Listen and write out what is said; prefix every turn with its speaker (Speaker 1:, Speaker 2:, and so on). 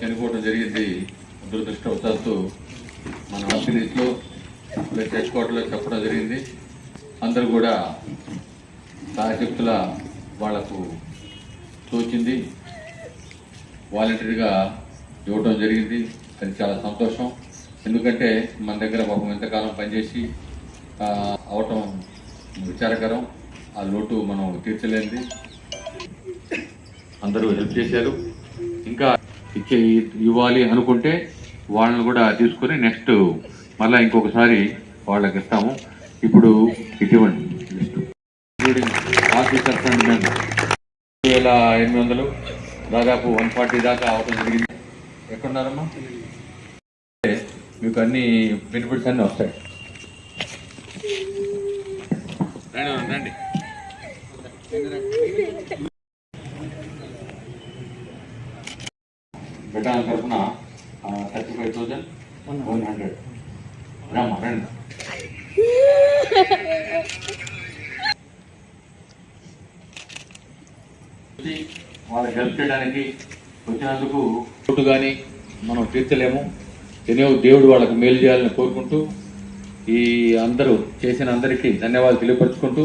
Speaker 1: చనిపోవడం జరిగింది. దురదృష్టవశాత్తు మన ఆఫీస్లో హెడ్ క్వార్టర్లో చెప్పడం జరిగింది. అందరూ కూడా సహశక్తుల వాళ్లకు తోచింది వాలంటరీగా ఇవ్వడం జరిగింది. అది చాలా సంతోషం. ఎందుకంటే మన దగ్గర పాపం ఎంతకాలం పనిచేసి అవటం విచారకరం. ఆ లోటు మనం తీర్చలేనిది. అందరూ హెల్ప్ చేశారు. ఇంకా ఇవ్వాలి అనుకుంటే వాళ్ళని కూడా తీసుకొని నెక్స్ట్ మళ్ళీ ఇంకొకసారి వాళ్ళకి ఇస్తాము. ఇప్పుడు ఇటువంటి ఇంక్లూడింగ్ ఆఫీసర్స్ అండ్ మెన్ 2800 దాదాపు 140 దాకా అవటం జరిగింది. ఎక్కడున్నారమ్మా? మీకు అన్ని బెనిఫిట్స్ అన్నీ వస్తాయి. రండి. బెటాన్ తరఫున 35,100 రామ్మా రండి. వాళ్ళకి హెల్ప్ చేయడానికి వచ్చినందుకు ఓటు కానీ మనం తీర్చలేము. దేవుడు వాళ్ళకి మేలు చేయాలని కోరుకుంటూ ఈ అందరూ చేసిన అందరికీ ధన్యవాదాలు తెలియపరుచుకుంటూ